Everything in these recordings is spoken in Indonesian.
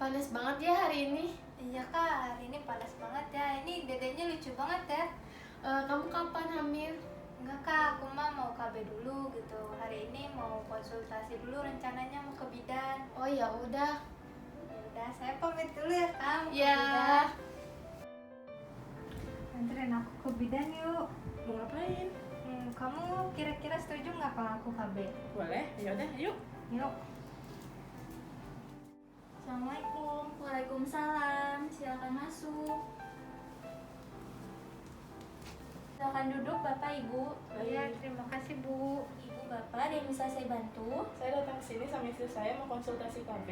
Panas banget ya hari ini. Iya kak, hari ini panas banget ya. Ini dedenya lucu banget ya. Kamu kapan hamil? Enggak kak, aku mah mau KB dulu gitu. Hari ini mau konsultasi dulu, rencananya mau ke bidan. Oh ya udah. Ya udah, saya pamit dulu ya kak. Mau ke Ya. bidan. Anterin aku ke bidan yuk. Mau ngapain? Kamu kira-kira setuju nggak kalau aku KB? Boleh, ya udah, yuk. Yuk. Assalamualaikum. Waalaikumsalam. Silakan masuk. Silakan duduk Bapak Ibu. Iya, terima kasih Bu. Ibu Bapak, ada yang bisa saya bantu? Saya datang ke sini sama istri saya mau konsultasi KB.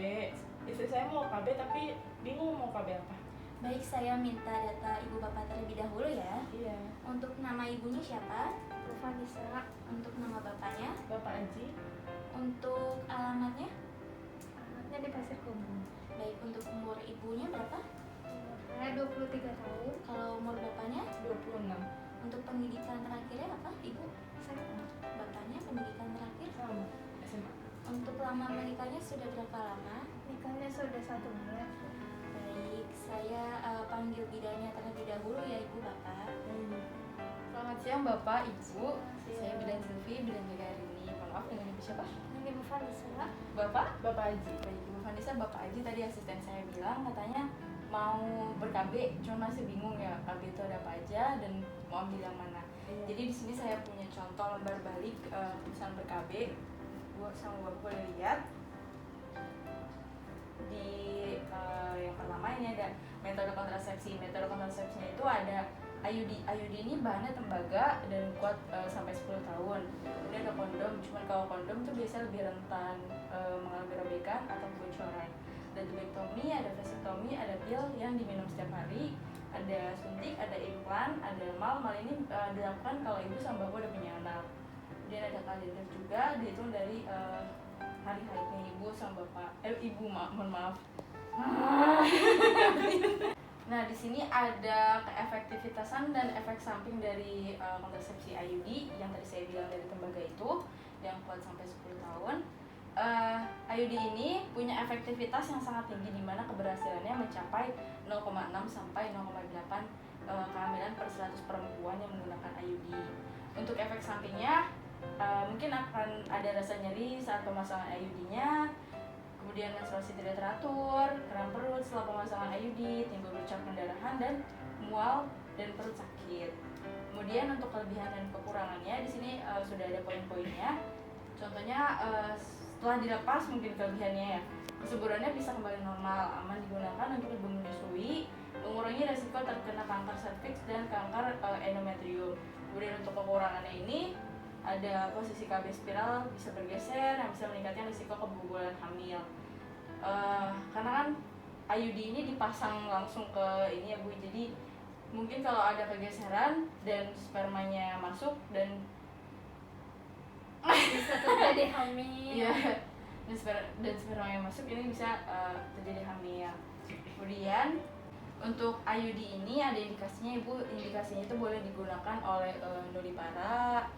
Istri saya mau KB tapi bingung mau KB apa. Baik, saya minta data Ibu Bapak terlebih dahulu ya. Iya, Untuk nama ibunya siapa? Bu Vanessa. Untuk nama bapaknya? Bapak Aji. Untuk alamatnya? Anaknya di Pasir Kebun. Baik, untuk umur ibunya berapa? Saya 23 tahun. Kalau umur bapaknya? 26. Untuk pendidikan terakhirnya apa, Ibu? Saya Bapaknya pendidikan terakhir? Sama SMA. Untuk lama menikahnya sudah berapa lama? nikahnya sudah 1 bulan. Baik, saya panggil bidannya terlebih dahulu ya Ibu Bapak. Selamat siang Bapak, Ibu. Siang. Saya Bidan Zulfi, Bidan jaga hari ini. Mohon maaf dengan Ibu siapa? Ini Bu Vanessa. Bapak? Bapak Aji. Baik, Ibu Vanessa, Bapak Aji tadi asisten saya bilang katanya mau ber-KB, cuma masih bingung ya KB itu ada apa aja dan mau ambil yang mana. Jadi di sini saya punya contoh lembar balik perusahaan ber-KB. Bu sama Bapak boleh lihat. Di yang pertama ini ada metode kontrasepsi. Metode kontrasepsinya itu ada IUD. IUD ini bahannya tembaga dan kuat sampai 10 tahun. Kemudian ada kondom. Cuman kalau kondom tuh biasanya lebih rentan mengalami robekan atau kebocoran. Ada tubektomi, ada vasektomi, ada pil yang diminum setiap hari, ada suntik, ada implan, ada mal. Mal ini dilakukan kalau ibu sama bapak udah punya anak. Kemudian ada kalender juga, dihitung dari hari haidnya ibu sama bapak. Ibu, mohon maaf. Nah, di sini ada keefektivitasan dan efek samping dari kontrasepsi IUD yang tadi saya bilang dari tembaga itu yang kuat sampai 10 tahun. IUD ini punya efektivitas yang sangat tinggi di mana keberhasilannya mencapai 0,6 sampai 0,8 kehamilan per 100 perempuan yang menggunakan IUD. Untuk efek sampingnya mungkin akan ada rasa nyeri saat pemasangan IUD-nya, kemudian menstruasi tidak teratur, kram perut setelah pemasangan IUD, timbul bercak pendarahan dan mual dan perut sakit. Kemudian untuk kelebihan dan kekurangannya di sini sudah ada poin-poinnya. Contohnya setelah dilepas mungkin kelebihannya ya, kesuburannya bisa kembali normal, aman digunakan untuk ibu menyusui, mengurangi resiko terkena kanker serviks dan kanker endometrium. Kemudian untuk kekurangannya ini ada posisi KB spiral bisa bergeser yang bisa meningkatkan risiko keguguran hamil. Karena kan IUD ini dipasang langsung ke ini ya Bu, jadi mungkin kalau ada kegeseran dan spermanya masuk dan Bisa terjadi hamil. iya dan spermanya masuk ini bisa terjadi hamil. Kemudian untuk IUD ini ada indikasinya Ibu, indikasinya itu boleh digunakan oleh nulipara.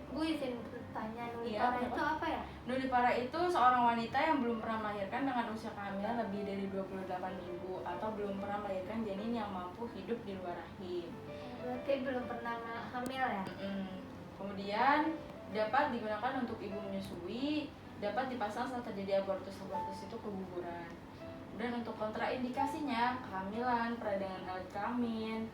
Bu izin bertanya, Iya, nulipara apa? itu apa ya? Nulipara itu seorang wanita yang belum pernah melahirkan dengan usia kehamilan lebih dari 28 minggu atau belum pernah melahirkan janin yang mampu hidup di luar rahim. Berarti belum pernah hamil ya? Kemudian dapat digunakan untuk ibu menyusui, dapat dipasang saat terjadi abortus. Abortus itu keguguran. Dan untuk kontraindikasinya, kehamilan, peradangan alat kelamin,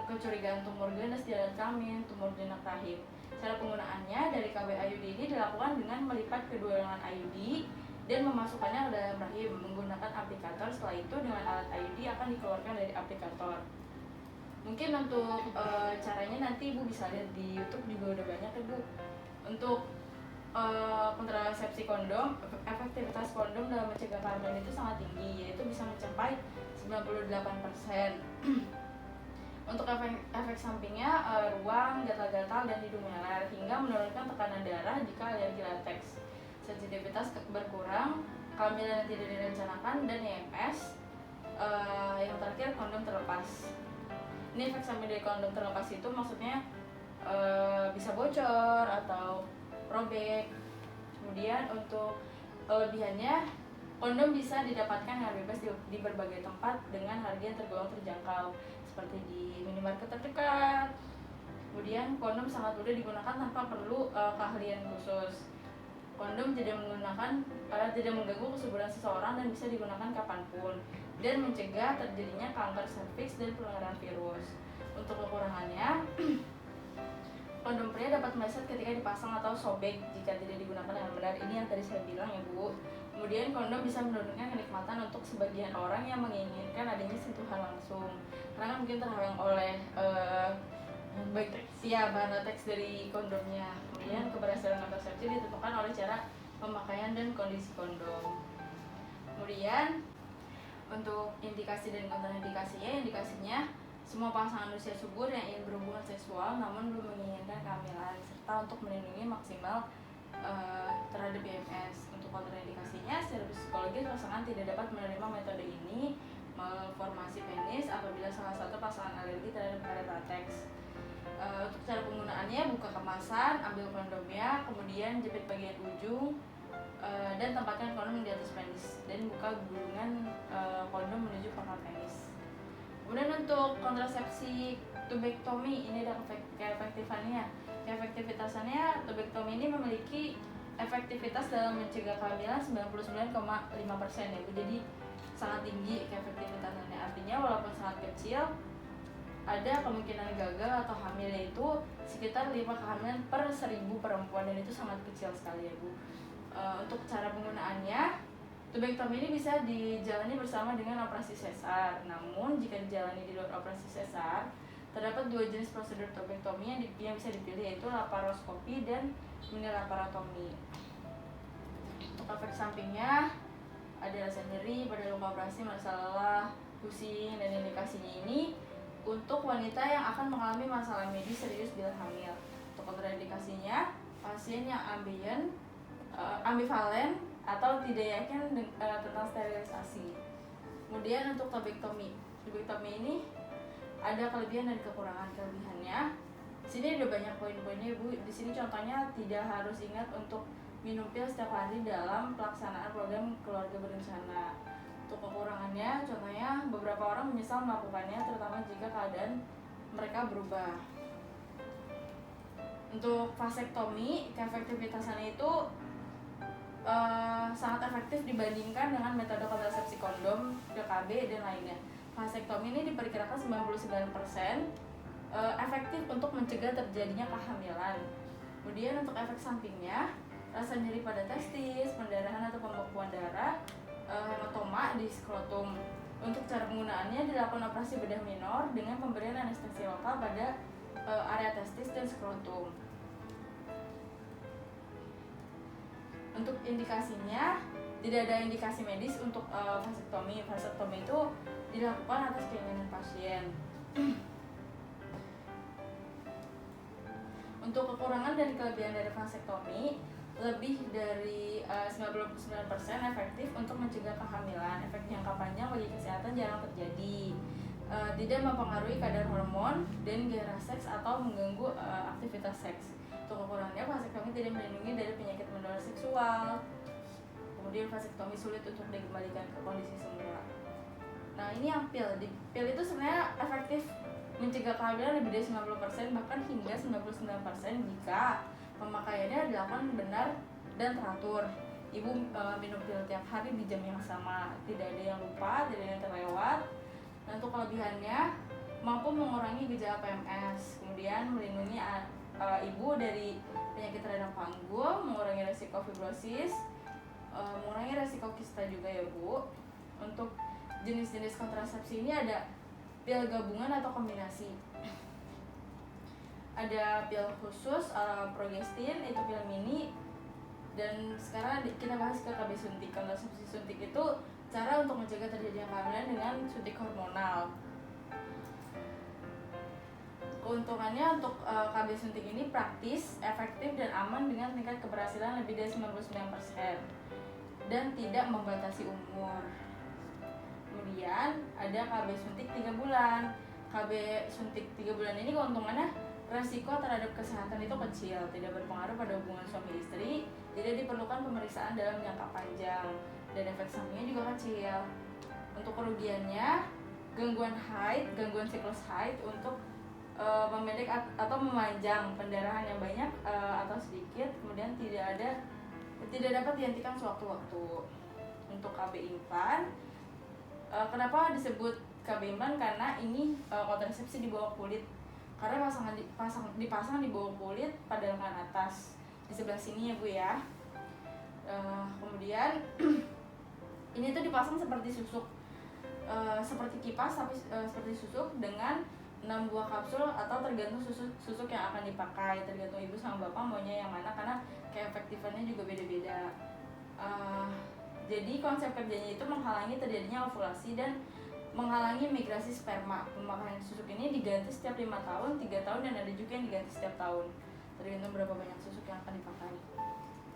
kecurigaan tumor ganas di alat kelamin, tumor jenak rahim. Cara penggunaannya dari KB IUD ini dilakukan dengan melipat kedua lengan IUD dan memasukkannya ke dalam rahim menggunakan aplikator. Setelah itu dengan alat IUD akan dikeluarkan dari aplikator. Mungkin untuk caranya nanti Ibu bisa lihat di YouTube juga udah banyak ya Bu. Untuk kontrasepsi kondom, efektivitas kondom dalam mencegah kehamilan itu sangat tinggi, yaitu bisa mencapai 98%. Untuk efek sampingnya ruang, gatal-gatal, dan hidung meler hingga menurunkan tekanan darah jika alergi lateks. Sensitivitas berkurang, kehamilan yang tidak direncanakan, dan EMS. Yang terakhir kondom terlepas. Ini efek samping dari kondom terlepas itu maksudnya bisa bocor atau robek. Kemudian untuk kelebihannya Kondom bisa didapatkan dengan bebas di berbagai tempat dengan harga yang tergolong terjangkau, seperti di minimarket terdekat. Kemudian kondom sangat mudah digunakan tanpa perlu keahlian khusus. Kondom tidak mengganggu kesuburan seseorang dan bisa digunakan kapanpun dan mencegah terjadinya kanker serviks dan penularan virus. Untuk kekurangannya, kondom pria dapat meleset ketika dipasang atau sobek jika tidak digunakan dengan benar. Ini yang tadi saya bilang ya Bu. Kemudian kondom bisa menurunkan kenikmatan untuk sebagian orang yang menginginkan adanya sentuhan langsung, karena kan mungkin terhalang oleh bahan lateks dari kondomnya. Kemudian keberhasilan kontrasepsi ditentukan oleh cara pemakaian dan kondisi kondom. Kemudian untuk indikasi dan kontraindikasinya, indikasinya semua pasangan usia subur yang ingin berhubungan seksual namun belum menginginkan kehamilan, serta untuk melindungi maksimal terhadap IMS. Untuk kontraindikasinya, secara psikologis pasangan tidak dapat menerima metode ini malformasi penis apabila salah satu pasangan alergi terhadap karet lateks. Untuk cara penggunaannya, buka kemasan, ambil kondomnya, kemudian jepit bagian ujung dan tempatkan kondom di atas penis dan buka gulungan kondom menuju pangkal penis. Kemudian untuk kontrasepsi tubektomi, ini ada keefektifannya. Keefektivitasannya, tubektomi ini memiliki efektivitas dalam mencegah kehamilan 99,5% ya Bu. Jadi sangat tinggi keefektivitasannya. Artinya walaupun sangat kecil, ada kemungkinan gagal atau hamil itu sekitar 5 kehamilan per 1000 perempuan, dan itu sangat kecil sekali ya Bu. Untuk cara penggunaannya, tubektomi ini bisa dijalani bersama dengan operasi sesar. Namun jika dijalani di luar operasi sesar, terdapat 2 jenis prosedur tubektomi yang bisa dipilih, yaitu laparoskopi dan mini-laparotomi. Untuk efek sampingnya, ada rasa nyeri pada luka operasi, merasa lelah, pusing, dan indikasinya ini untuk wanita yang akan mengalami masalah medis serius bila hamil. Untuk kontraindikasinya, pasien yang ambivalen atau tidak yakin tentang sterilisasi. Kemudian untuk tubektomi ini ada kelebihan dan kekurangan. Kelebihannya, di sini ada banyak poin-poinnya Bu. Di sini contohnya tidak harus ingat untuk minum pil setiap hari dalam pelaksanaan program keluarga berencana. Untuk kekurangannya, contohnya beberapa orang menyesal melakukannya, terutama jika keadaan mereka berubah. Untuk vasektomi, keefektivitasannya itu sangat efektif dibandingkan dengan metode kontrasepsi kondom, PKB, dan lainnya. Vasektomi ini diperkirakan 99% efektif untuk mencegah terjadinya kehamilan. Kemudian untuk efek sampingnya, rasa nyeri pada testis, pendarahan atau pembekuan darah, hematoma di skrotum. Untuk cara penggunaannya, dilakukan operasi bedah minor dengan pemberian anestesi lokal pada area testis dan skrotum. Untuk indikasinya, tidak ada indikasi medis untuk vasektomi. Vasektomi itu dilakukan atas keinginan pasien. Untuk kekurangan dan kelebihan dari vasektomi, lebih dari 99% efektif untuk mencegah kehamilan. Efek jangka panjang bagi kesehatan jarang terjadi. Tidak mempengaruhi kadar hormon dan gairah seks atau mengganggu aktivitas seks. Untuk kekurangannya, vasektomi tidak melindungi dari penyakit menular seksual. Kemudian vasektomi sulit untuk dikembalikan ke kondisi semula. Nah, ini yang pil. Di pil itu sebenarnya efektif mencegah kehamilan lebih dari 90%, bahkan hingga 99% jika pemakaiannya dilakukan benar dan teratur. Ibu minum pil tiap hari di jam yang sama, tidak ada yang lupa, tidak ada yang terlewat. Dan untuk kelebihannya, mampu mengurangi gejala PMS, kemudian melindungi ibu dari penyakit radang panggul, mengurangi resiko fibrosis, mengurangi resiko kista juga ya Bu. Untuk jenis-jenis kontrasepsi ini ada pil gabungan atau kombinasi. Ada pil khusus progestin, itu pil mini. Dan sekarang kita bahas ke KB suntik. Kontrasepsi suntik itu cara untuk mencegah terjadinya kehamilan dengan suntik hormonal. Keuntungannya untuk KB suntik ini praktis, efektif, dan aman dengan tingkat keberhasilan lebih dari 99% dan tidak membatasi umur. Kemudian ada KB suntik 3 bulan. KB suntik 3 bulan ini keuntungannya, resiko terhadap kesehatan itu kecil, tidak berpengaruh pada hubungan suami istri, tidak diperlukan pemeriksaan dalam jangka panjang. dan efek sampingnya juga kecil. Untuk kerugiannya, gangguan haid, gangguan siklus haid untuk memendek atau memanjang pendarahan yang banyak atau sedikit, kemudian tidak dapat dihentikan sewaktu-waktu. Untuk KB implan, kenapa disebut KB implan? Karena ini kontrasepsi di bawah kulit, karena dipasang di bawah kulit pada lengan atas di sebelah sini ya Bu ya. Kemudian ini tuh dipasang seperti susuk, seperti kipas tapi seperti susuk dengan 6 buah kapsul, atau tergantung susuk yang akan dipakai, tergantung ibu sama bapak maunya yang mana, karena keefektifannya juga beda-beda. Jadi konsep kerjanya itu menghalangi terjadinya ovulasi dan menghalangi migrasi sperma. Pemakaian susuk ini diganti setiap 5 tahun, 3 tahun, dan ada juga yang diganti setiap tahun, tergantung berapa banyak susuk yang akan dipakai.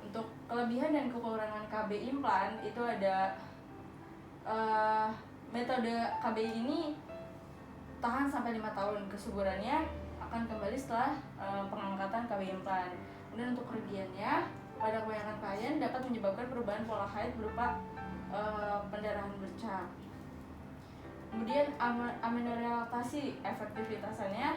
Untuk kelebihan dan kekurangan KB implan itu ada, metode KB ini tahan sampai 5 tahun, kesuburannya akan kembali setelah pengangkatan KB implan. Kemudian untuk kerugiannya, pada kebanyakan klien dapat menyebabkan perubahan pola haid berupa pendarahan bercak. Kemudian amenorrelatasi, efektivitasnya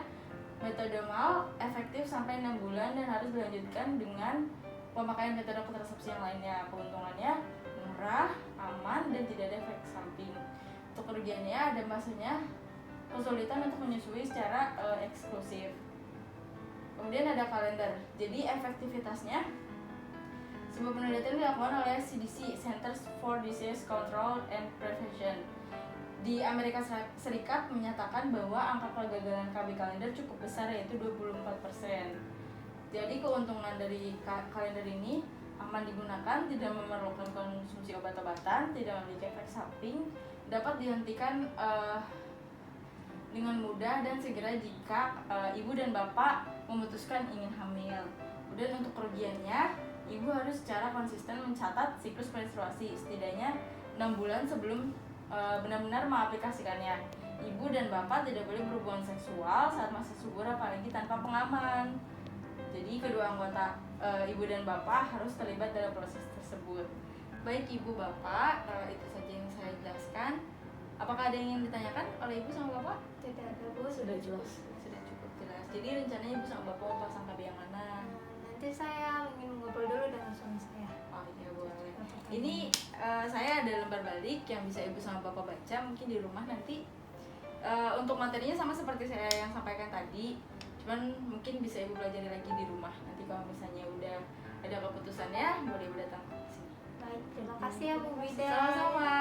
metode mal efektif sampai 6 bulan dan harus dilanjutkan dengan pemakaian metode kontrasepsi yang lainnya. Keuntungannya murah, aman, dan tidak ada efek samping. Untuk kerugiannya ada masanya kesulitan untuk menyusui secara eksklusif. Kemudian ada kalender. Jadi efektivitasnya, sebuah penelitian dilakukan oleh CDC, Centers for Disease Control and Prevention di Amerika Serikat, menyatakan bahwa angka kegagalan KB kalender cukup besar, yaitu 24%. Jadi keuntungan dari kalender ini aman digunakan, tidak memerlukan konsumsi obat-obatan, tidak memiliki efek samping, dapat dihentikan dengan mudah dan segera jika ibu dan bapak memutuskan ingin hamil. Kemudian untuk kerugiannya, ibu harus secara konsisten mencatat siklus menstruasi setidaknya 6 bulan sebelum benar-benar mengaplikasikannya. Ibu dan bapak tidak boleh berhubungan seksual saat masa subur, apalagi tanpa pengaman. Jadi kedua anggota ibu dan bapak harus terlibat dalam proses tersebut. Baik ibu bapak, itu saja yang saya jelaskan. Apakah ada yang ingin ditanyakan oleh ibu sama bapak? Tidak ada Bu. Sudah jelas, sudah cukup jelas. Jadi rencananya ibu sama bapak mau pasang KB yang mana? Nanti saya ingin ngobrol dulu dengan suami saya. Oh iya boleh. Ini saya ada lembar balik yang bisa ibu sama bapak baca mungkin di rumah nanti. Untuk materinya sama seperti saya yang sampaikan tadi, cuman mungkin bisa ibu pelajari lagi di rumah. Nanti kalau misalnya udah ada keputusannya, boleh ibu datang ke sini. Baik, terima kasih ya Bu Wida. Sama-sama.